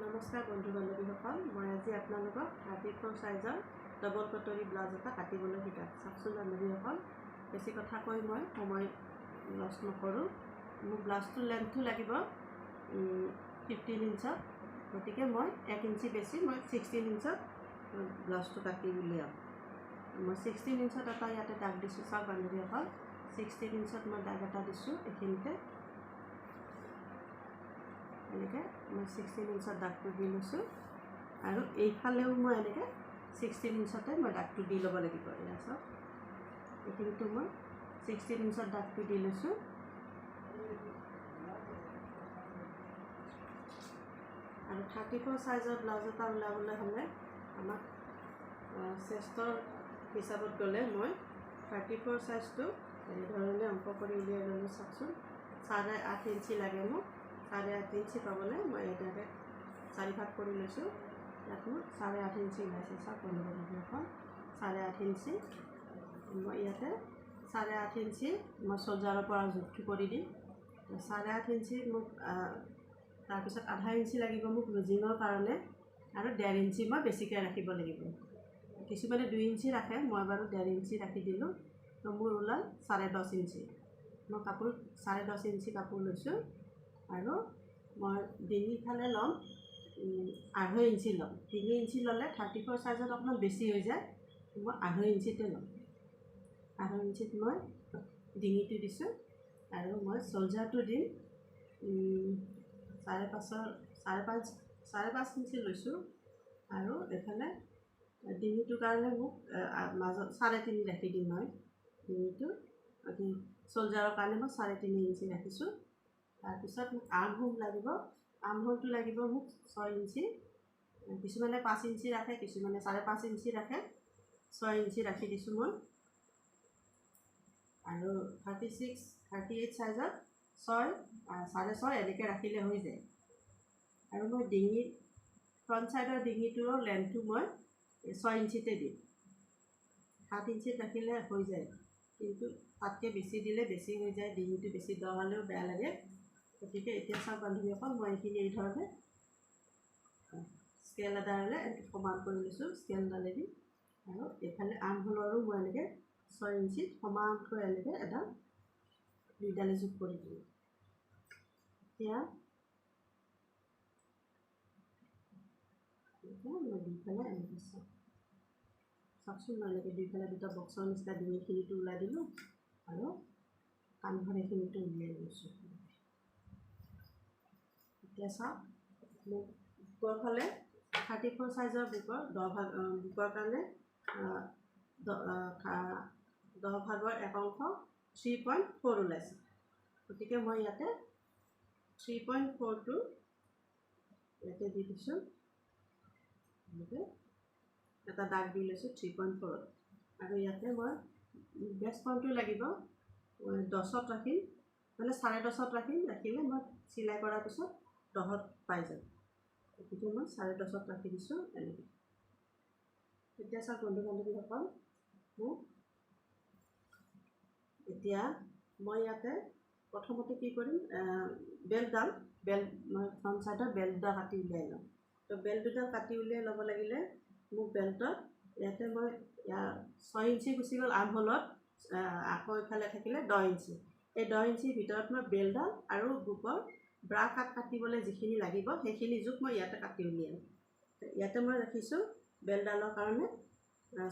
নমস্কাৰ বন্ধু বান্ধৱীসকল, মই আজি আপোনালোকক 34 সাইজৰ ডবল কটৰী ব্লাউজ এটা কাটিবলৈ শিকাম। চাওকচোন বান্ধৱীসকল, বেছি কথা কৈ মই সময় লছ নকৰোঁ। মোক ব্লাউজটো লেন্থটো লাগিব 15 ইঞ্চত, গতিকে মই 1 ইঞ্চি বেছি মই 16 ইঞ্চত ব্লাউজটো কাটি উলিয়াম। মই 16 ইঞ্চত এটা ইয়াতে দাগ দিছোঁ। চাওক বান্ধৱীসকল, 16 ইঞ্চত মই দাগ এটা দিছোঁ এইখিনিতে। এনেকৈ মই 16 ইঞ্চত দাগটো দি লৈছোঁ আৰু এইফালেও মই এনেকৈ 16 ইঞ্চতে মই দাগটো দি ল'ব লাগিব। এয়া চাওক, এইখিনিতো মই 16 ইঞ্চত দাগটো দি লৈছোঁ। আৰু 34 সাইজৰ ব্লাউজ এটা ওলাবলৈ হ'লে আমাক চেষ্টৰ হিচাপত গ'লে মই 34 সাইজটো এনেধৰণে অংক কৰি উলিয়াই ল'লোঁ। চাওকচোন, 8.5 ইঞ্চি লাগে মোক। 8.5 ইঞ্চি পাবলৈ মই এনেকৈ 4 ভাগ কৰি লৈছোঁ। ইয়াত মোৰ 8.5 ইঞ্চি ওলাইছে। চাওক বন্ধুসকল, 8.5 ইঞ্চি মই ইয়াতে 8.5 ইঞ্চি মই চলজাৰৰ পৰা জোখটো কৰি দিম। 8.5 ইঞ্চি মোক তাৰপিছত 0.5 ইঞ্চি লাগিব মোক লুজিঙৰ কাৰণে, আৰু 1.5 ইঞ্চি মই বেছিকৈ ৰাখিব লাগিব। কিছুমানে 2 ইঞ্চি ৰাখে, মই বাৰু 1.5 ইঞ্চি ৰাখি দিলোঁ। তো মোৰ ওলাল 10.5 ইঞ্চি। মই কাপোৰ 10.5 ইঞ্চি কাপোৰ লৈছোঁ আৰু মই ডিঙিফালে ল'ম 0.5 ইঞ্চি ল'ম। 3 ইঞ্চি ল'লে 34 সাইজত অকণমান বেছি হৈ যায়, মই 0.5 ইঞ্চিতে ল'ম। 0.5 ইঞ্চিত মই ডিঙিটো দিছোঁ আৰু মই চলজাৰটো দিম 5.5 ইঞ্চি লৈছোঁ। আৰু এইফালে ডিঙিটোৰ কাৰণে মোক মাজত 3.5 ৰাখি দিম। মই ডিঙিটো চলজাৰৰ কাৰণে মই 3.5 ইঞ্চি ৰাখিছোঁ। তাৰপিছত মোক আৰ্মহোল লাগিব। আৰ্মহোলটো লাগিব মোক 6 ইঞ্চি। কিছুমানে 5 ইঞ্চি ৰাখে, কিছুমানে 5.5 ইঞ্চি ৰাখে। 6 ইঞ্চি ৰাখি দিছোঁ মই। আৰু 38 সাইজত 6, 6.5 এনেকৈ ৰাখিলে হৈ যায়। আৰু মই ডিঙিৰ ফ্ৰণ্ট ছাইডৰ ডিঙিটোৰ লেন্থটো মই 6 ইঞ্চিতে দিম। 7 ইঞ্চিত ৰাখিলে হৈ যায়, কিন্তু তাতকৈ বেছি দিলে বেছি হৈ যায়। ডিঙিটো বেছি দ হ'লেও বেয়া লাগে। গতিকে এতিয়া চাওক বান্ধৱীসকল, মই এইখিনি এই ধৰণে স্কেল এডালেৰে সমান কৰি লৈছোঁ, স্কেলডালেদি। আৰু এইফালে আৰ্মহোলৰো মই এনেকৈ 6 ইঞ্চিত সমানকৈ এনেকৈ এডাল দুইডালে জোখ কৰি দিলোঁ। এতিয়া মই দুইফালে এনেকৈ চাওকচোন, মই এনেকৈ দুইফালে দুটা বক্সৰ নিচিনা ডিঙিখিনিটো ওলাই দিলোঁ আৰু কাণঘৰ এইখিনিটো উলিয়াই লৈছোঁ। এতিয়া চাওক, মোক বুকৰ ফালে 34 সাইজৰ বুকৰ বুকৰ কাৰণে 10 ভাগৰ 1 অংশ 3.4 ওলাইছে। গতিকে মই ইয়াতে 3.4টো ইয়াতে দি দিছোঁ। এনেকৈ এটা দাগ দি লৈছোঁ 3.4। আৰু ইয়াতে মই বেষ্ট পইণ্টটো লাগিব 10ত ৰাখিম, মানে 10.5 ৰাখিম। ৰাখিলে মই চিলাই কৰাৰ পিছত 10ত পাই যাম। গতিকে মই 10.5 ৰাখি দিছোঁ এনেকৈ। এতিয়া চাওক বন্ধু বান্ধৱীসকল, মোক এতিয়া মই ইয়াতে প্ৰথমতে কি কৰিম, বেল্ট মই ফ্ৰণ্ট ছাইডৰ বেল্ট দুটা কাটি উলিয়াই ল'ম। তো বেল্ট দুটা কাটি উলিয়াই ল'ব লাগিলে মোক বেল্টত ইয়াতে মই 6 ইঞ্চি গুচি গ'ল আৰ্মহোলত, আকৌ ইফালে থাকিলে 10 ইঞ্চি। এই 10 ইঞ্চিৰ ভিতৰত মই বেল্টডাল আৰু বুকৰ ব্ৰা কাট কাটিবলৈ যিখিনি লাগিব সেইখিনি জোখ মই ইয়াতে কাটি উলিয়াম। ইয়াতে মই ৰাখিছোঁ বেল্টডালৰ কাৰণে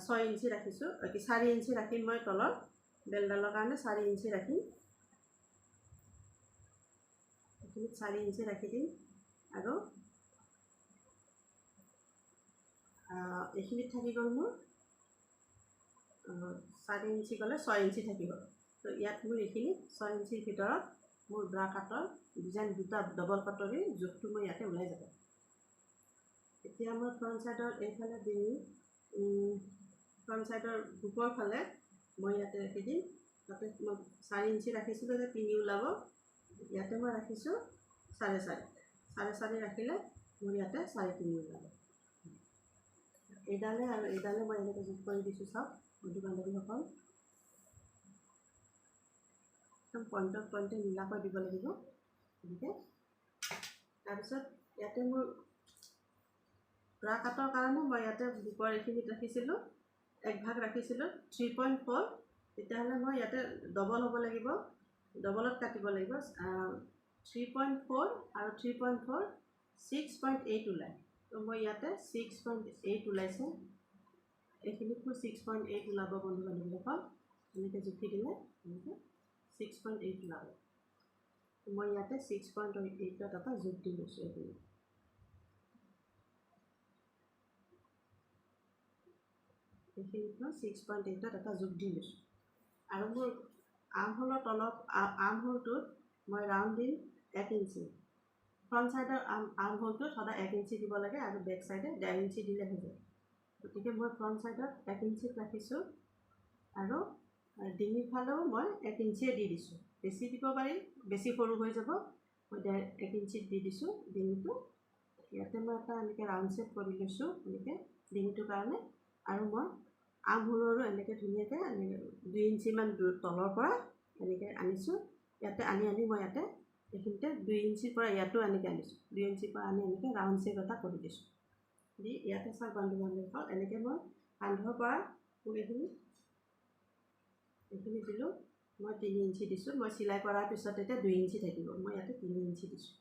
6 ইঞ্চি ৰাখিছোঁ, 4 ইঞ্চি ৰাখিম। মই তলৰ বেল্টডালৰ কাৰণে 4 ইঞ্চি ৰাখিম। এইখিনিত 4 ইঞ্চি ৰাখি দিম। আৰু এইখিনিত থাকি গ'ল মোৰ 4 ইঞ্চি গ'লে 6 ইঞ্চি থাকি গ'ল। তো ইয়াত মোৰ এইখিনি 6 ইঞ্চিৰ ভিতৰত মোৰ ব্ৰা কাটৰ ডিজাইন দুটা ডবল কাটৰীৰ জোখটো মই ইয়াতে ওলাই যাব। এতিয়া মই ফ্ৰণ্ট ছাইডৰ এইফালে ডিঙি ফ্ৰণ্ট ছাইডৰ বুকৰ ফালে মই ইয়াতে ৰাখি দিম। তাতে মই 4 ইঞ্চি ৰাখিছিলোঁ যে 3 ওলাব। ইয়াতে মই ৰাখিছোঁ 4.5 ৰাখিলে মোৰ ইয়াতে 4.5 ওলাব। এইডালে আৰু এইডালে মই এনেকৈ জোখ কৰি দিছোঁ। চাওক বন্ধু বান্ধৱীসকল, একদম পইণ্টে মিলাকৈ দিব লাগিব এনেকৈ। তাৰপিছত ইয়াতে মোৰ ব্ৰা কাটৰ কাৰণে মই ইয়াতে বুকৰ এইখিনিত ৰাখিছিলোঁ, এক ভাগ ৰাখিছিলোঁ 3.4। তেতিয়াহ'লে মই ইয়াতে ডবল হ'ব লাগিব, ডবলত কাটিব লাগিব। 3.4 আৰু 3.4 6.8 ওলায়। তো মই ইয়াতে 6.8 ওলাইছে, এইখিনিত মোৰ 6.8 ওলাব বন্ধু বান্ধৱীসকল। এনেকৈ জুখি দিলে এনেকৈ 6.8 ওলাব। মই ইয়াতে 6.8ত এটা জোখ দি লৈছোঁ। এইখিনিত মই 6.8ত এটা জোখ দি লৈছোঁ। আৰু মোৰ আৰ্মহোলৰ তলত আৰ্মহোলটোত মই ৰাউণ্ড দিম 1 ইঞ্চি। ফ্ৰণ্ট ছাইডৰ আৰ্মহোলটোত সদায় 1 ইঞ্চি দিব লাগে আৰু বেক ছাইডে 1.5 ইঞ্চি দিলে হৈ যায়। গতিকে মই ফ্ৰণ্ট ছাইডত 1 ইঞ্চিত ৰাখিছোঁ আৰু ডিঙিৰ ফালেও মই 1 ইঞ্চিয়ে দি দিছোঁ। বেছি দিব পাৰি, বেছি সৰু হৈ যাব। মই 1 ইঞ্চিত দি দিছোঁ ডিঙিটো। ইয়াতে মই এটা এনেকৈ ৰাউণ্ড শ্বেপ কৰি লৈছোঁ এনেকৈ ডিঙিটোৰ কাৰণে। আৰু মই আৰ্মহোলৰো এনেকৈ ধুনীয়াকৈ 2 ইঞ্চিমান তলৰ পৰা এনেকৈ আনিছোঁ। ইয়াতে আনি মই ইয়াতে এইখিনিতে 2 ইঞ্চিৰ পৰা ইয়াতো এনেকৈ আনিছোঁ। 2 ইঞ্চিৰ পৰা আনি এনেকৈ ৰাউণ্ড শ্বেপ এটা কৰি দিছোঁ। দি ইয়াতে চাওক বন্ধু বান্ধৱীসকল, এনেকৈ মই কান্ধৰ পৰা মোৰ এইখিনি দিলোঁ। মই 3 ইঞ্চি দিছোঁ। মই চিলাই কৰাৰ পিছত এতিয়া 2 ইঞ্চি থাকিব। মই ইয়াতে 3 ইঞ্চি দিছোঁ।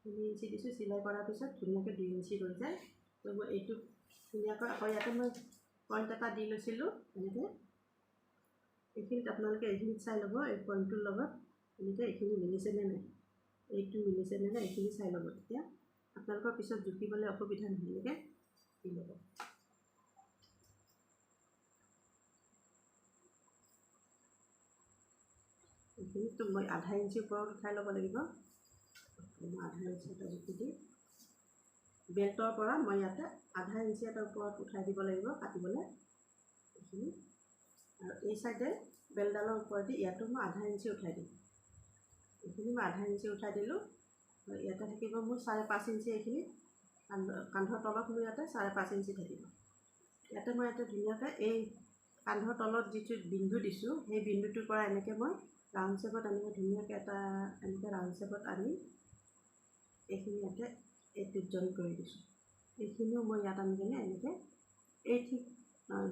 3 ইঞ্চি দিছোঁ। চিলাই কৰাৰ পিছত ধুনীয়াকৈ 2 ইঞ্চি ৰৈ যায়। তো মই এইটো ধুনীয়াকৈ আকৌ ইয়াতে মই পইণ্ট এটা দি লৈছিলোঁ এনেকৈ। এইখিনিত আপোনালোকে এইখিনিত চাই ল'ব, এই পইণ্টটোৰ লগত এনেকৈ এইখিনি মিলিছেনে নাই, এইটো মিলিছেনে নাই এইখিনি চাই ল'ব। তেতিয়া আপোনালোকৰ পিছত জুখিবলৈ অসুবিধা নহয়। এনেকৈ দি ল'ব। এইখিনিতো মই আধা ইঞ্চিৰ ওপৰত উঠাই ল'ব লাগিব। মই আধা ইঞ্চি এটা জুখি দি বেল্টৰ পৰা মই ইয়াতে আধা ইঞ্চি এটা ওপৰত উঠাই দিব লাগিব কাটিবলৈ এইখিনি। আৰু এই চাইডে বেল্টডালৰ ওপৰেদি ইয়াতো মই আধা ইঞ্চি উঠাই দিম। এইখিনি মই আধা ইঞ্চি উঠাই দিলোঁ। ইয়াতে থাকিব মোৰ 5.5 ইঞ্চি। এইখিনি কান্ধৰ তলত মোৰ ইয়াতে 5.5 ইঞ্চি থাকিব। ইয়াতে মই ধুনীয়াকৈ এই কান্ধৰ তলত যিটো বিন্দু দিছোঁ, সেই বিন্দুটোৰ পৰা এনেকৈ মই ৰাউণ্ড শ্বেপত এনেকৈ ধুনীয়াকৈ এটা এনেকৈ ৰাউণ্ড শ্বেপত আনি এইখিনি ইয়াতে এইটোত জইন কৰি দিছোঁ। এইখিনিও মই ইয়াত আনি কিনে এনেকৈ এই ঠিক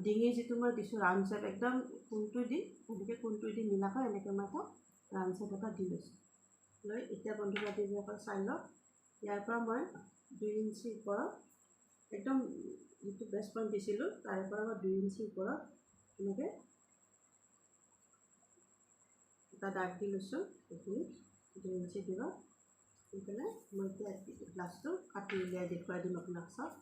ডিঙিৰ যিটো মই দিছোঁ ৰাউণ্ড শ্বেপ, একদম কোণটো দি এনেকৈ কোণটো দি মিলাকৈ এনেকৈ মই এটা ৰাউণ্ড শ্বেপ এটা দি লৈছোঁ। লৈ এতিয়া বন্ধু বান্ধৱীসকল চাই লওক, ইয়াৰ পৰা মই 2 ইঞ্চিৰ ওপৰত একদম যিটো বেষ্ট পইণ্ট দিছিলোঁ তাৰে পৰা মই 2 ইঞ্চিৰ ওপৰত এনেকৈ এটা দাগ দি লৈছোঁ। এইখিনি 2 ইঞ্চি দিব দি পেলাই মই এতিয়া গ্লাছটো কাটি উলিয়াই দেখুৱাই দিম আপোনাক। চাওক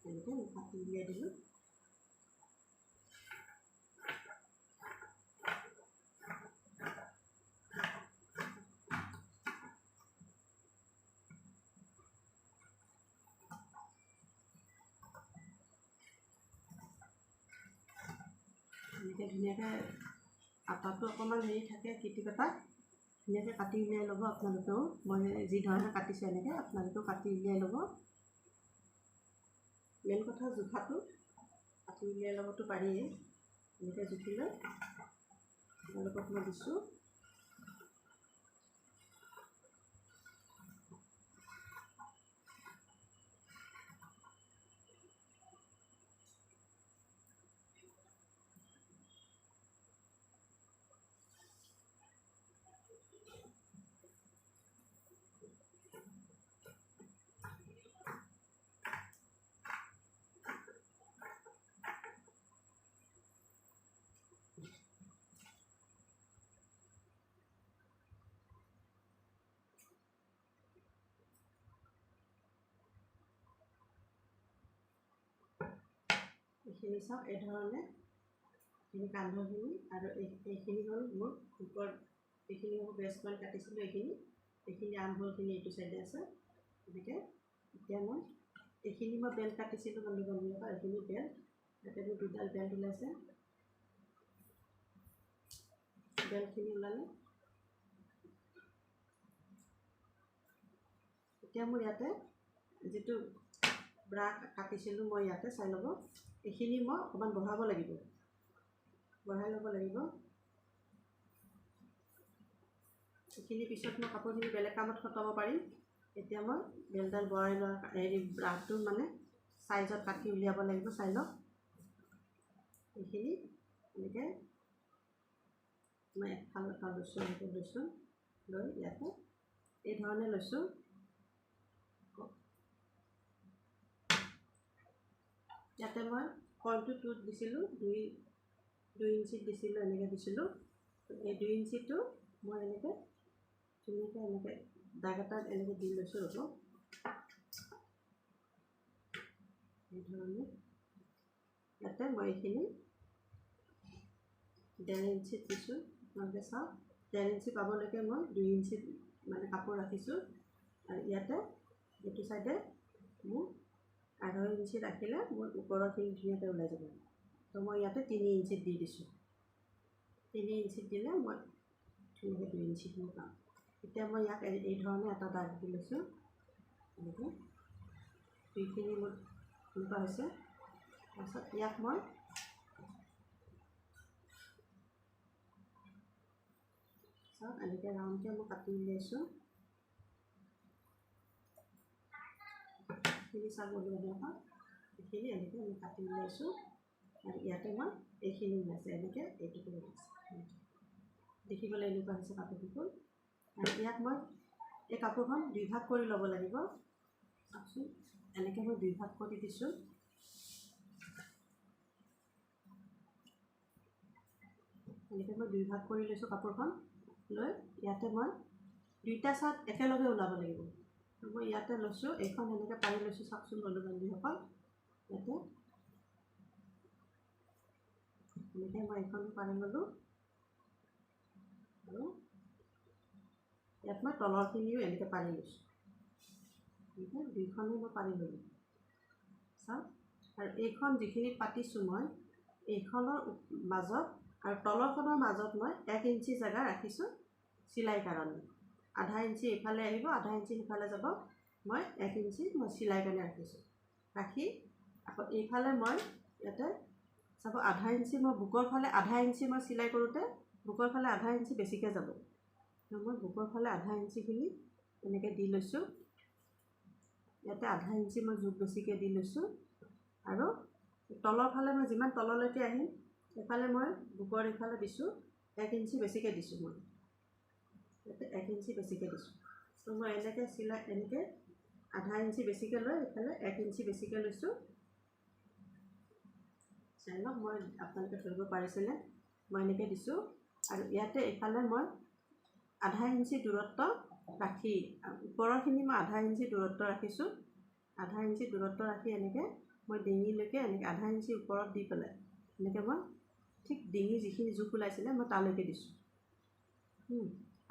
এনেকৈ মই কাটি উলিয়াই দিলোঁ। এনেকৈ ধুনীয়াকৈ আটাটো অকণমান হেৰি থাকে কিটিকটা, ধুনীয়াকৈ কাটি উলিয়াই ল'ব আপোনালোকেও। মই যি ধৰণে কাটিছোঁ এনেকৈ আপোনালোকেও কাটি উলিয়াই ল'ব। মেইন কথা জোখাটো কাটি উলিয়াই ল'বতো পাৰিয়েই। এনেকৈ জুখি লৈ আপোনালোকক মই দিছোঁ। এইখিনি চাওক এই ধৰণে এইখিনি কান্ধৰখিনি আৰু এইখিনি হ'ল মোৰ ওপৰত, এইখিনি মোৰ বেষ্ট পইণ্ট কাটিছিলোঁ। এইখিনি আৰ্মহোলখিনি এইটো চাইডে আছে এনেকৈ। এতিয়া মই এইখিনি মই বেল্ট কাটিছিলোঁ বন্ধু বান্ধৱীসকল, এইখিনি বেল্ট ইয়াতে মোৰ 2ডাল বেল্ট ওলাইছে। বেল্টখিনি ওলালে এতিয়া মোৰ ইয়াতে যিটো ব্ৰা কাটিছিলোঁ মই ইয়াতে চাই ল'ব। এইখিনি মই অকণমান বঢ়াব লাগিব, বঢ়াই ল'ব লাগিব। এইখিনি পিছত মই কাপোৰখিনি বেলেগ কামত খটাব পাৰিম। এতিয়া মই বেলডাল বৰাই লোৱাৰ হেৰি ব্ৰাছটো মানে চাইজত কাটি উলিয়াব লাগিব। চাই লওক এইখিনি এনেকৈ মই এফাল এটা লৈছোঁ, এনেকৈ লৈছোঁ, লৈ ইয়াতে এই ধৰণে লৈছোঁ। ইয়াতে মই কইনটো 2 দিছিলোঁ, 2 ইঞ্চিত দিছিলোঁ, এনেকৈ দিছিলোঁ। এই 2 ইঞ্চিটো মই এনেকৈ ধুনীয়াকৈ এনেকৈ দাগ এটা এনেকৈ দি লৈছোঁ। ৰ'ব এই ধৰণে ইয়াতে মই এইখিনি 1.5 ইঞ্চিত দিছোঁ। আপোনালোকে চাওক 1.5 ইঞ্চি পাবলৈকে মই 2 ইঞ্চিত মানে কাপোৰ ৰাখিছোঁ। আৰু ইয়াতে এইটো চাইডে মোৰ 1/2 ইঞ্চি ৰাখিলে মোৰ ওপৰৰখিনি ধুনীয়াকৈ ওলাই যাব। তো মই ইয়াতে 3 ইঞ্চিত দি দিছোঁ। 3 ইঞ্চিত দিলে মই ধুনীয়াকৈ 2 ইঞ্চিখিনি পাম। এতিয়া মই ইয়াক এই ধৰণে এটা দাগ দি লৈছোঁ। এনেকৈ দুইখিনি মোৰ এনেকুৱা হৈছে। তাৰপিছত ইয়াক মই চাওক এনেকৈ ৰাউণ্ডকৈ মই কাটি উলিয়াইছোঁ। এইখিনি চাওক ওলোৱা এইখিনি এনেকৈ মই কাটি উলিয়াইছোঁ। আৰু ইয়াতে মই এইখিনি ওলাইছে, এনেকৈ এইটোকে ওলাইছে। দেখিবলৈ এনেকুৱা হৈছে কাপোৰটো। আৰু ইয়াক মই এই কাপোৰখন 2 ভাগ কৰি ল'ব লাগিব। চাওকচোন এনেকৈ মই 2 ভাগ কৰি দিছোঁ। এনেকৈ মই 2 ভাগ কৰি লৈছোঁ কাপোৰখন। লৈ ইয়াতে মই 2টা চাৰ্ট একেলগে ওলাব লাগিব। মই ইয়াতে লৈছোঁ, এইখন এনেকৈ পাৰি লৈছোঁ। চাওকচোন বন্ধু বান্ধৱীসকল, ইয়াতে এনেকৈ মই এইখন পাৰি ল'লোঁ। আৰু ইয়াত মই তলৰখিনিও এনেকৈ পাৰি লৈছোঁ। এনেকৈ 2খনেই মই পাৰি ল'লোঁ। চাওক আৰু এইখন যিখিনিত পাতিছোঁ মই এইখনৰ মাজত আৰু তলৰখনৰ মাজত মই 1 ইঞ্চি জেগা ৰাখিছোঁ চিলাই কাৰণে। 1/2 ইঞ্চি ইফালে আহিব, 1/2 ইঞ্চি সিফালে যাব। মই 1 ইঞ্চি মই চিলাই কাৰণে ৰাখিছোঁ। ৰাখি আকৌ এইফালে মই ইয়াতে চাব 1/2 ইঞ্চি মই বুকৰ ফালে 1/2 ইঞ্চি মই চিলাই কৰোঁতে বুকৰ ফালে 1/2 ইঞ্চি বেছিকৈ যাব। মই বুকৰ ফালে 1/2 ইঞ্চিখিনি এনেকৈ দি লৈছোঁ। ইয়াতে 1/2 ইঞ্চি মই জোখ বেছিকৈ দি লৈছোঁ। আৰু তলৰ ফালে মই যিমান তললৈকে আহিম এইফালে মই বুকৰ এইফালে দিছোঁ 1 ইঞ্চি বেছিকৈ দিছোঁ। মই ইয়াতে 1 ইঞ্চি বেছিকৈ দিছোঁ। তো মই এনেকৈ চিলাই এনেকৈ 1/2 ইঞ্চি বেছিকৈ লৈ এইফালে 1 ইঞ্চি বেছিকৈ লৈছোঁ। চাই লওক মই আপোনালোকে ধৰিব পাৰিছেনে? মই এনেকৈ দিছোঁ। আৰু ইয়াতে এইফালে মই 1/2 ইঞ্চি দূৰত্ব ৰাখি ওপৰৰখিনি মই 1/2 ইঞ্চি দূৰত্ব ৰাখিছোঁ। 1/2 ইঞ্চি দূৰত্ব ৰাখি এনেকৈ মই ডিঙিলৈকে এনেকৈ 1/2 ইঞ্চি ওপৰত দি পেলাই এনেকৈ মই ঠিক ডিঙি যিখিনি জোখ ওলাইছিলে মই তালৈকে দিছোঁ।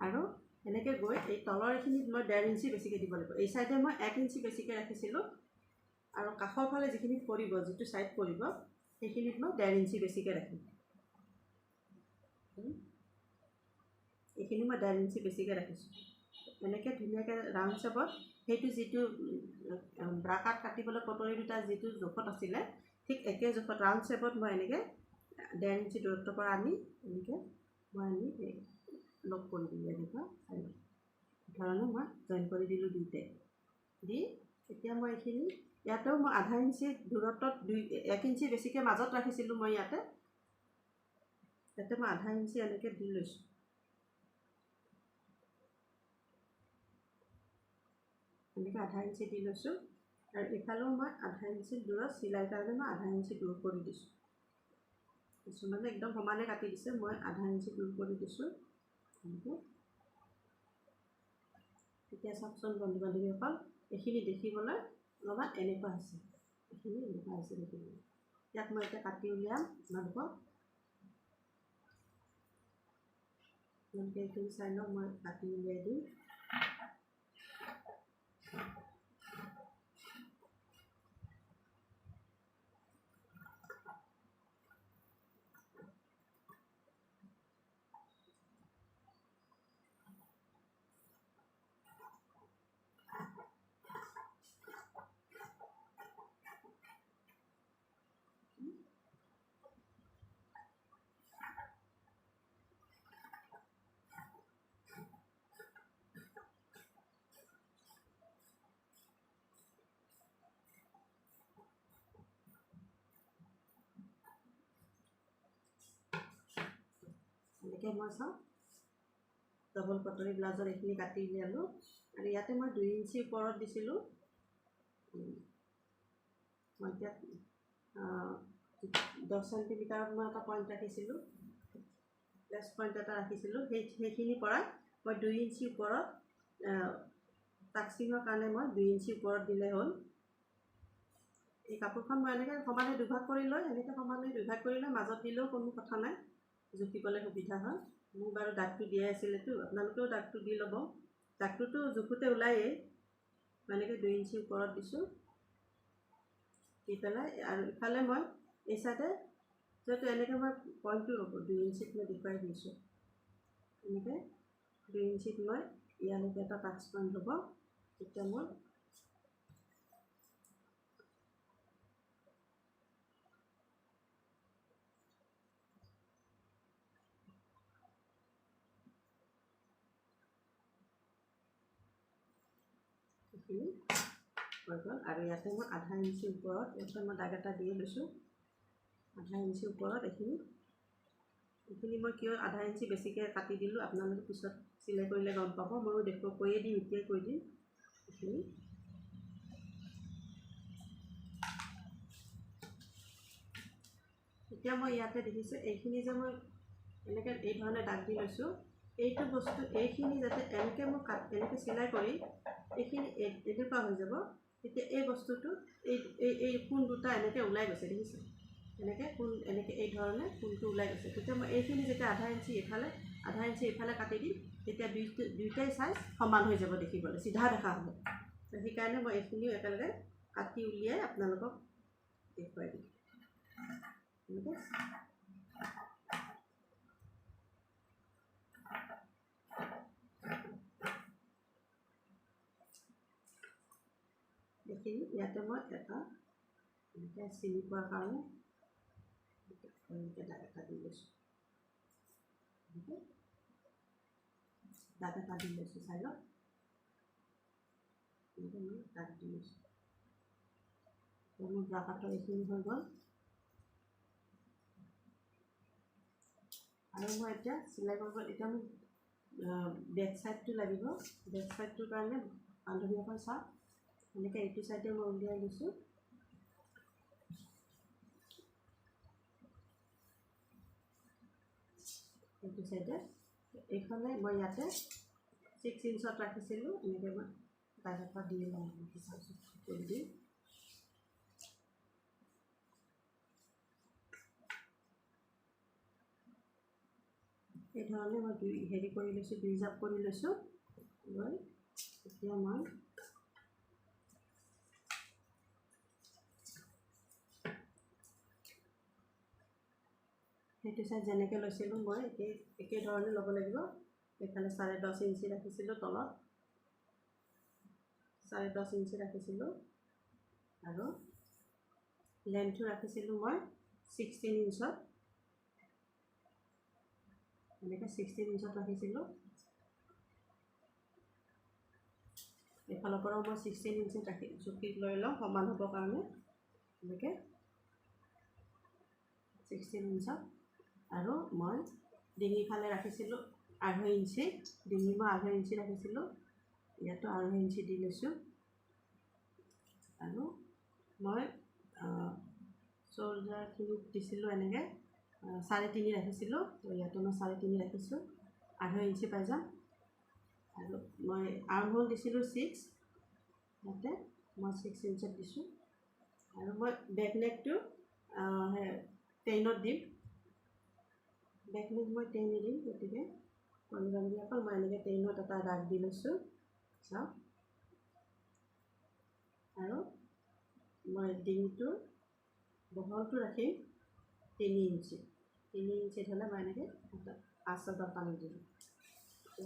আৰু এনেকৈ গৈ এই তলৰ এইখিনিত মই 1.5 ইঞ্চি বেছিকৈ দিব লাগিব। এই চাইডে মই 1 ইঞ্চি বেছিকৈ ৰাখিছিলোঁ। আৰু কাষৰ ফালে যিখিনি পৰিব, যিটো ছাইড পৰিব সেইখিনিত মই 1.5 ইঞ্চি বেছিকৈ ৰাখিম। এইখিনি মই 1.5 ইঞ্চি বেছিকৈ ৰাখিছোঁ। এনেকৈ ধুনীয়াকৈ ৰাউণ্ড শ্বেপত সেইটো যিটো ব্ৰাকাত কাটিবলৈ কটৰী দুটা যিটো জোখত আছিলে ঠিক একে জোখত ৰাউণ্ড শ্বেপত মই এনেকৈ 1.5 ইঞ্চি দূৰত্বৰ পৰা আনি এনেকৈ মই আনি লগ কৰি দিলোঁ। এনেকুৱা ধৰণে মই জইন কৰি দিলোঁ দুইটাই দি। এতিয়া মই এইখিনি ইয়াতেও মই 1/2 ইঞ্চি দূৰত্বত 1 ইঞ্চি বেছিকৈ মাজত ৰাখিছিলোঁ। মই ইয়াতে মই 1/2 ইঞ্চি এনেকৈ দি লৈছোঁ। এনেকৈ 1/2 ইঞ্চি দি লৈছোঁ। আৰু ইফালেও মই 1/2 ইঞ্চি দূৰত চিলাই কাৰণে মই 1/2 ইঞ্চি দূৰ কৰি দিছোঁ। কিছুমানে একদম সমানে কাটি দিছে, মই 1/2 ইঞ্চি দূৰ কৰি দিছোঁ। এনেকৈ এতিয়া চাওকচোন বন্ধু বান্ধৱীসকল, এইখিনি দেখিবলৈ অলপমান এনেকুৱা হৈছে। এইখিনি এনেকুৱা হৈছে দেখিবলৈ। ইয়াক মই এতিয়া কাটি উলিয়াম আপোনালোকক। আপোনালোকে এইখিনি চাই লওক, মই কাটি উলিয়াই দিম। এনেকৈ মই চাওঁ ডবল কটৰী ব্লাউজৰ এইখিনি কাটি উলিয়ালোঁ আৰু ইয়াতে মই 2 ইঞ্চি ওপৰত দিছিলোঁ মই এতিয়া 10 চেণ্টিমিটাৰত মই এটা পইণ্ট ৰাখিছিলোঁ প্লাছ পইণ্ট এটা ৰাখিছিলোঁ সেইখিনিৰ পৰা মই 2 ইঞ্চি ওপৰত টাক্সিঙৰ কাৰণে মই 2 ইঞ্চি ওপৰত দিলে হ'ল এই কাপোৰখন মই এনেকৈ সমানে দুভাগ কৰি লৈ এনেকৈ সমানে দুভাগ কৰি লৈ মাজত দিলেও কোনো কথা নাই জুখিবলৈ সুবিধা হয় মোৰ বাৰু দাগটো দিয়াই আছিলেতো আপোনালোকেও দাগটো দি ল'ব দাগটোতো জোখোতে ওলায়েই মই এনেকৈ 2 ইঞ্চি ওপৰত দিছোঁ দি পেলাই আৰু ইফালে মই এই চাইডে যিহেতু এনেকৈ মই পইণ্টটো ৰ'ব 2 ইঞ্চিত মই দেখুৱাই দিছোঁ এনেকৈ 2 ইঞ্চিত মই ইয়ালৈকে এটা টাক্স পইণ্ট হ'ব তেতিয়া মই এইখিনি হৈ গ'ল আৰু ইয়াতে মই আধা ইঞ্চি ওপৰত ইয়াতে মই দাগ এটা দিয়ে লৈছোঁ আধা ইঞ্চি ওপৰত এইখিনি মই কিয় আধা ইঞ্চি বেছিকৈ কাটি দিলোঁ আপোনালোকে পিছত চিলাই কৰিলে গম পাব ময়ো কৈয়ে দিম এতিয়াই কৈ দিম এইখিনি এতিয়া মই ইয়াতে দেখিছোঁ এইখিনি যে মই এনেকৈ এই ধৰণে দাগ দি লৈছোঁ এইটো বস্তু এইখিনি যাতে এনেকৈ মই এনেকৈ চিলাই কৰি এইখিনি এনেকুৱা হৈ যাব তেতিয়া এই বস্তুটো এই কোণ দুটা এনেকৈ ওলাই গৈছে দেখিছে এনেকৈ কোণ এনেকৈ এই ধৰণে কোণটো ওলাই গৈছে তেতিয়া মই এইখিনি যেতিয়া আধা ইঞ্চি এইফালে কাটি দিম তেতিয়া দুইটাই চাইজ সমান হৈ যাব দেখিবলৈ চিধা দেখা হ'ব সেইকাৰণে মই এইখিনিও একেলগে কাটি উলিয়াই আপোনালোকক দেখুৱাই দিম এনেকৈ এইখিনি ইয়াতে মই এটা এনেকৈ চিনি পোৱাৰ কাৰণে এনেকৈ দাগ এটা দি লৈছোঁ দাগ এটা দি লৈছোঁ চাইডত এনেকৈ মই দাগ দি লৈছোঁ মোৰ ব্ৰাকাটৰ এইখিনি হৈ গ'ল আৰু মই এতিয়া চিলাই কৰিব এতিয়া মোক বেক চাইডটো লাগিব বেক চাইডটোৰ কাৰণে বান্ধনি এখন চাওঁ এনেকৈ এইটো চাইডে মই উলিয়াই লৈছোঁ এইটো চাইডে এইখনে মই ইয়াতে 6 ইঞ্চত ৰাখিছিলোঁ এনেকৈ মই দাগ এটা দি লওঁ কৰি দি এই ধৰণে মই হেৰি কৰি লৈছোঁ 2 জাপ কৰি লৈছোঁ লৈ এতিয়া মই সেইটো চাইড যেনেকৈ লৈছিলোঁ মই একে ধৰণে ল'ব লাগিব এইফালে 10.5 ইঞ্চি ৰাখিছিলোঁ তলত 10.5 ইঞ্চি ৰাখিছিলোঁ আৰু লেন্থটো ৰাখিছিলোঁ মই 16 ইঞ্চত এনেকৈ 16 ইঞ্চত ৰাখিছিলোঁ এইফালৰ পৰাও মই 16 ইঞ্চিত জুখি লৈ লওঁ সমান হ'বৰ কাৰণে এনেকৈ 16 ইঞ্চত আৰু মই ডিঙিফালে ৰাখিছিলোঁ 1/2 ইঞ্চি ডিঙি মই 1/2 ইঞ্চি ৰাখিছিলোঁ ইয়াতো 1/2 ইঞ্চি দি লৈছোঁ আৰু মই চল্ডাৰখিনিত দিছিলোঁ এনেকৈ 3.5 ৰাখিছিলোঁ ইয়াতো মই 3.5 ৰাখিছোঁ 1/2 ইঞ্চি পাই যাম আৰু মই আৰ্মহোল দিছিলোঁ 6 ইয়াতে মই 6 ইঞ্চত দিছোঁ আৰু মই বেক নেকটো 10ত দিম বেক নেক মই 10 দিম গতিকে বন্ধুবান্ধৱীসকল মই এনেকৈ 10ত এটা দাগ দি লৈছোঁ চাওক আৰু মই ডিঙিটোৰ বহলটো ৰাখিম 3 ইঞ্চি হ'লে মই এনেকৈ এটা আঁচ এটা টানি দিলোঁ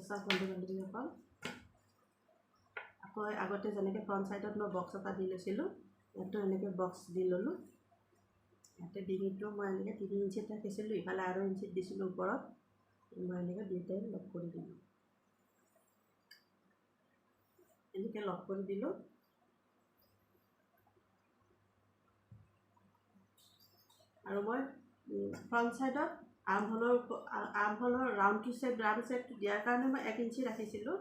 চাওক বন্ধুবান্ধৱীসকল আকৌ আগতে যেনেকৈ ফ্ৰণ্ট ছাইডত মই বক্স এটা দি লৈছিলোঁ ইয়াতো এনেকৈ বক্স দি ল'লোঁ ইয়াতে ডিঙিটো মই এনেকৈ 3 ইঞ্চিত ৰাখিছিলোঁ ইফালে 1/2 ইঞ্চিত দিছিলোঁ ওপৰত মই এনেকৈ দুয়োটাই লগ কৰি দিলোঁ এনেকৈ লগ কৰি দিলোঁ আৰু মই ফ্ৰণ্ট ছাইডত আৰ্মহোলৰ ৰাউণ্ড শ্বেপটো দিয়াৰ কাৰণে মই 1 ইঞ্চি ৰাখিছিলোঁ।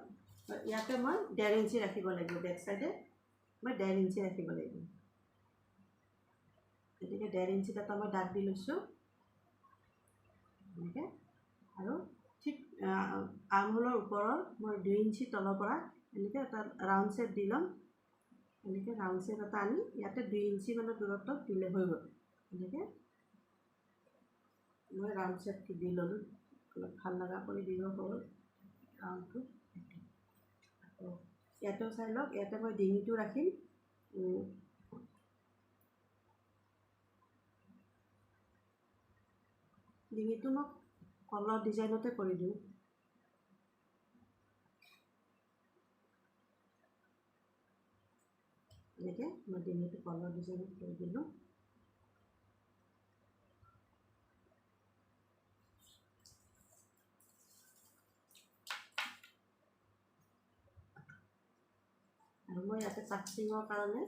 ইয়াতে মই 1.5 ইঞ্চি ৰাখিব লাগিব। বেক চাইডে মই 1.5 ইঞ্চি ৰাখিব লাগিব। গতিকে 1.5 ইঞ্চিত এটা মই দাগ দি লৈছোঁ এনেকৈ। আৰু ঠিক আৰ্মহোলৰ ওপৰৰ মই 2 ইঞ্চি তলৰ পৰা এনেকৈ এটা ৰাউণ্ড শ্বেপ দি ল'ম। এনেকৈ ৰাউণ্ড শ্বেপ এটা আনি ইয়াতে 2 ইঞ্চি মানৰ দূৰত্বত দিলে হৈ গ'ল। এনেকৈ মই ৰাউণ্ড শ্বেপটো দি ল'লোঁ। অলপ ভাল লগা কৰি দিব হ'ল ৰাউণ্ডটো। আকৌ ইয়াতেও চাই লওক, ইয়াতে মই ডিঙিটো ৰাখিম। ডিঙিটো মই কলৰ ডিজাইনতে কৰি দিওঁ। এনেকৈ মই ডিঙিটো কলৰ ডিজাইনত কৰি দিলোঁ। আৰু মই ইয়াতে টাক্সিঙৰ কাৰণে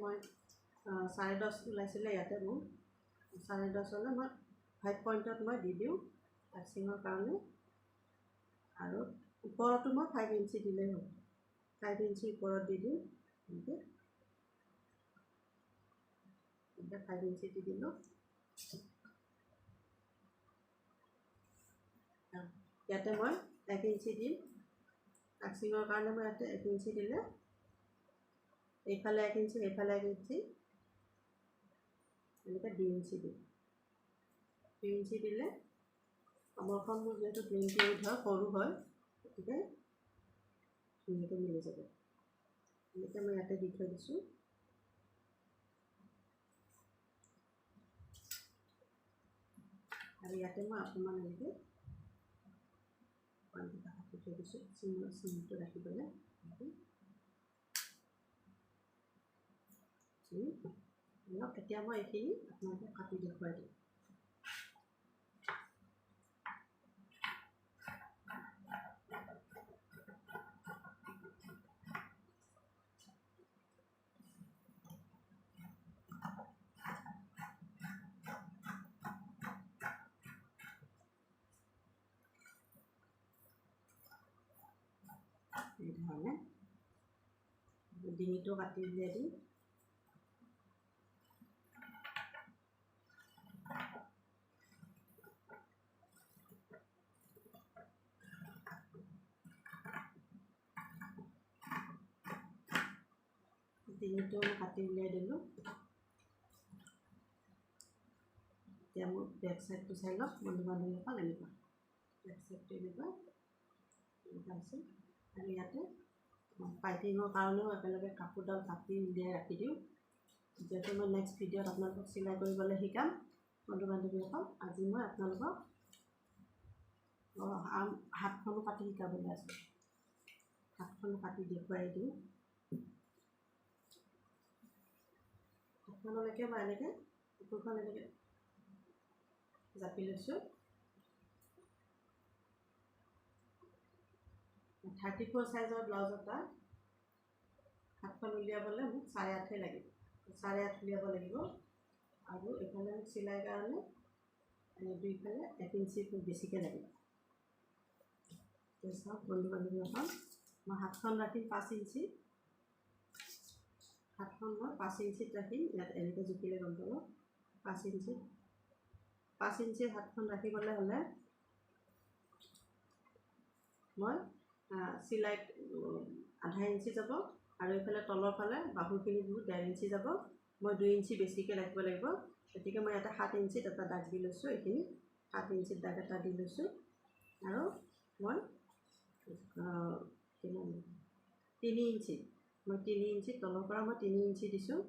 মই 10.5 ওলাইছিলে। ইয়াতে মোৰ 10.5 মই 5 পইণ্টত মই দি দিওঁ টাক্সিঙৰ কাৰণে। আৰু ওপৰতো মই 5 ইঞ্চি দিলেই হ'ল। 5 ইঞ্চি ওপৰত দি দিওঁ এনেকৈ। 5 ইঞ্চি দি দিলোঁ। ইয়াতে মই 1 ইঞ্চি দিম। টাক্সিঙৰ কাৰণে মই ইয়াতে 1 ইঞ্চি দিলে, এইফালে 1 ইঞ্চি, এইফালে 1 ইঞ্চি, এনেকৈ 2 ইঞ্চি দিম। 2 ইঞ্চি দিলে কমৰখন মোৰ যিহেতু 28 হয়, সৰু হয়, গতিকে ধুনীয়াকৈ মিলি যাব। এনেকৈ মই ইয়াতে দি থৈ দিছোঁ। আৰু ইয়াতে মই অকণমান এনেকৈ কাটি থৈ দিছোঁ চিমটো ৰাখিবলৈ। এতিয়া মই এইখিনি আপোনালোকক কাটি দেখুৱাই দিম। এই ধৰণে ডিঙিটো কাটি উলিয়াই দিম। ডিঙিটো কাটি উলিয়াই দিলোঁ। এতিয়া মোৰ বেক চাইডটো চাই লওক বন্ধু বান্ধৱীসকল। এনেকুৱা বেক চাইডটো এনেকুৱা আছে। আৰু ইয়াতে পাইপিঙৰ কাৰণেও একেলগে কাপোৰডাল কাটি উলিয়াই ৰাখি দিওঁ। যিহেতু মই নেক্সট ভিডিঅ'ত আপোনালোকক চিলাই কৰিবলৈ শিকাম বন্ধু বান্ধৱীসকল। আজি মই আপোনালোকক হাতখনো কাটি শিকাবলৈ আছোঁ। হাতখনো কাটি দেখুৱাই দিওঁ। হাতখনলৈকে মই এনেকৈ কুকুৰখন এনেকৈ জাপি লৈছোঁ। 34 চাইজৰ ব্লাউজ এটা হাতখন উলিয়াবলৈ মোক 8.5 লাগিব। 8.5 উলিয়াব লাগিব। আৰু এইফালে মোক চিলাই কাৰণে দুইফালে 1 ইঞ্চি বেছিকৈ লাগিব। চাওক বন্ধু বান্ধৱীসকল, মই হাতখন ৰাখিম 5 ইঞ্চি। হাতখন মই 5 ইঞ্চিত ৰাখিম। ইয়াত এনেকৈ জুখিলে গম পাব 5 ইঞ্চিত। 5 ইঞ্চিৰ হাতখন ৰাখিবলৈ হ'লে মই চিলাইত 0.5 ইঞ্চি যাব। আৰু এইফালে তলৰ ফালে বাহুখিনি বহুত 1.5 ইঞ্চি যাব। মই 2 ইঞ্চি বেছিকৈ ৰাখিব লাগিব। গতিকে মই ইয়াতে 7 ইঞ্চিত এটা দাগ দি লৈছোঁ। এইখিনি 7 ইঞ্চিত দাগ এটা দি লৈছোঁ। আৰু মই 3 ইঞ্চি, মই 3 ইঞ্চি তলৰ পৰা মই 3 ইঞ্চি দিছোঁ।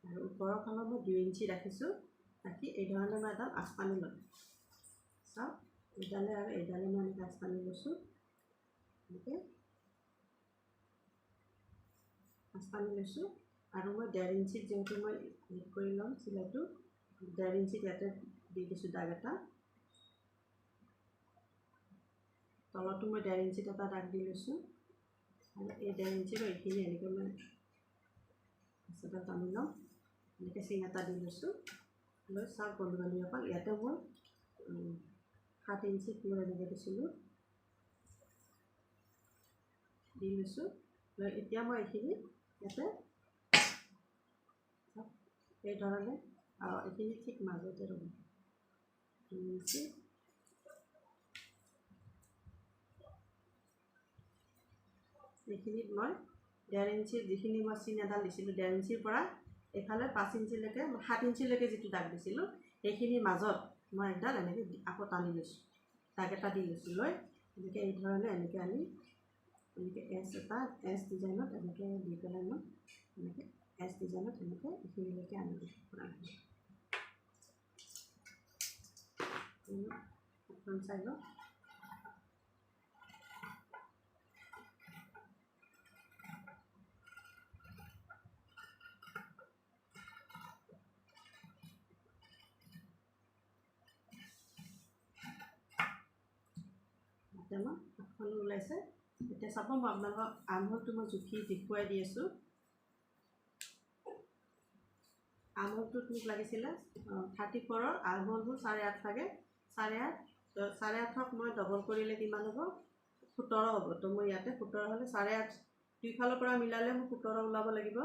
আৰু ওপৰৰ ফালৰ মই 2 ইঞ্চি ৰাখিছোঁ। ৰাখি এই ধৰণে মই এডাল আঁচপানি ল'ম। চাওক এইডালে আৰু এইডালে মই এনেকৈ আঁচপানি লৈছোঁ। এনেকৈ আঁচপানি লৈছোঁ। আৰু মই 1.5 ইঞ্চিত যিহেতু মই হেৰি কৰি ল'ম চিলাইটো, 1.5 ইঞ্চিত ইয়াতে দি দিছোঁ দাগ এটা। তলতো মই 1.5 ইঞ্চিত এটা দাগ দি লৈছোঁ। আৰু এই 1.5 ইঞ্চিৰ এইখিনি এনেকৈ মই টানি ল'ম। এনেকৈ চিন এটা দি লৈছোঁ। লৈ চাওক বন্ধু বান্ধৱীসকল, ইয়াতে মই 7 ইঞ্চিত মই এনেকৈ দিছিলোঁ, দি লৈছোঁ। লৈ এতিয়া মই এইখিনি ইয়াতে এই ধৰণে এইখিনি ঠিক মাজতে ৰ'ব 2 ইঞ্চি, এইখিনিত মই 1.5 ইঞ্চিৰ যিখিনি মই চিন এডাল দিছিলোঁ 1.5 ইঞ্চিৰ পৰা এইফালে 5 ইঞ্চিলৈকে 7 ইঞ্চিলৈকে যিটো দাগ দিছিলোঁ সেইখিনিৰ মাজত মই এডাল এনেকৈ আকৌ টানি লৈছোঁ, দাগ এটা দি লৈছোঁ। লৈ এনেকৈ এই ধৰণে এনেকৈ আনি এনেকৈ এছ ডিজাইনত এনেকৈ দি পেলাই মই এনেকৈ এছ ডিজাইনত এনেকৈ এইখিনিলৈকে আনি দিছোঁ। এখন চাই লওঁ, এতিয়া মই হাতখনো ওলাইছে। এতিয়া চাব, মই আপোনালোকক আৰ্মহোলটো মই জুখি দেখুৱাই দি আছোঁ। আৰ্মহোলটোত মোক লাগিছিলে 34ৰ আৰ্মহোল হ'ল 8.5 থাকে, 8.5ক মই ডবল কৰিলে কিমান হ'ব? 17 হ'ব। তো মই ইয়াতে 17 হ'লে 8.5 দুইফালৰ পৰা মিলালে মোক 17 ওলাব লাগিব।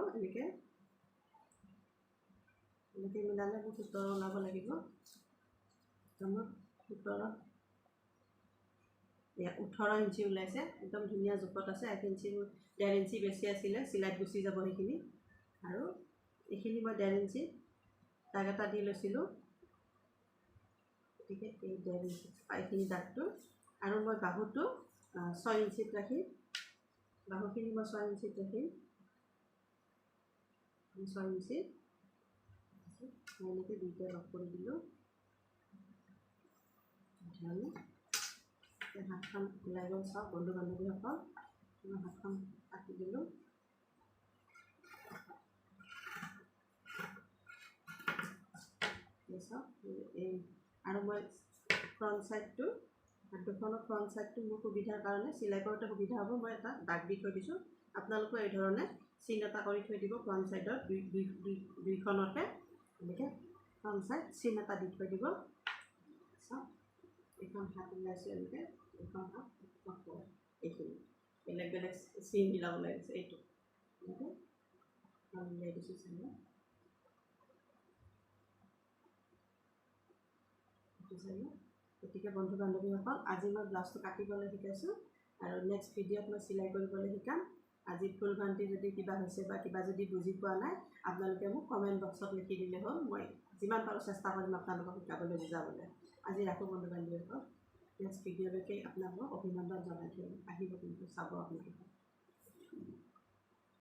এনেকৈ মিলালে মোক 17 ওলাব লাগিব। তো মই 17 18 ইঞ্চি ওলাইছে, একদম ধুনীয়া জোখত আছে। 1 ইঞ্চি 1.5 ইঞ্চি বেছি আছিলে, চিলাইত গুচি যাব সেইখিনি। আৰু এইখিনি মই 1.5 ইঞ্চি দাগ এটা দি লৈছিলোঁ, গতিকে এই 1.5 ইঞ্চি এইখিনি দাগটো। আৰু মই বাহুটো 6 ইঞ্চিত ৰাখিম, বাহুখিনি মই 6 ইঞ্চিত ৰাখিম, 6 ইঞ্চিত মই এনেকৈ দুইটা লগ কৰি দিলোঁ। হাতখন ওলাই গ'ল, চাওক বন্ধু বান্ধৱীসকল, মই হাতখন কাটি দিলোঁ। চাওক এই আৰু মই ফ্ৰণ্ট ছাইডটো, হাত দুখনৰ ফ্ৰণ্ট ছাইডটো মোৰ সুবিধাৰ কাৰণে চিলাই কৰোঁতে সুবিধা হ'ব, মই এটা দাগ দি থৈ দিছোঁ। আপোনালোকেও এই ধৰণে চিন এটা কৰি থৈ দিব ফ্ৰণ্ট ছাইডত, দুইখনতে এনেকৈ ফ্ৰণ্ট ছাইড চিন এটা দি থৈ দিব। চাওক এইখন হাত ওলাইছোঁ, এনেকৈ এইখন হাত এইখিনি বেলেগ বেলেগ চিন মিলাব লাগিছে। এইটো এনেকৈ উলিয়াই দিছোঁ চিন, গতিকে বন্ধু বান্ধৱীসকল, আজি মই ব্লাউজটো কাটিবলৈ শিকাইছোঁ আৰু নেক্সট ভিডিঅ'ত মই চিলাই কৰিবলৈ শিকাম। আজি ফুল ভণ্টি যদি কিবা হৈছে বা কিবা যদি বুজি পোৱা নাই, আপোনালোকে মোক কমেণ্ট বক্সত লিখি দিলে হ'ল, মই যিমান পাৰোঁ চেষ্টা কৰিম আপোনালোকক শিকাবলৈ বুজাবলৈ। আজি ৰাখোঁ বন্ধু বান্ধৱীসকল, নেক্সট ভিডিঅ'লৈকে আপোনালোকক অভিনন্দন জনাই থৈ আহিব, কিন্তু চাব আপোনালোকে।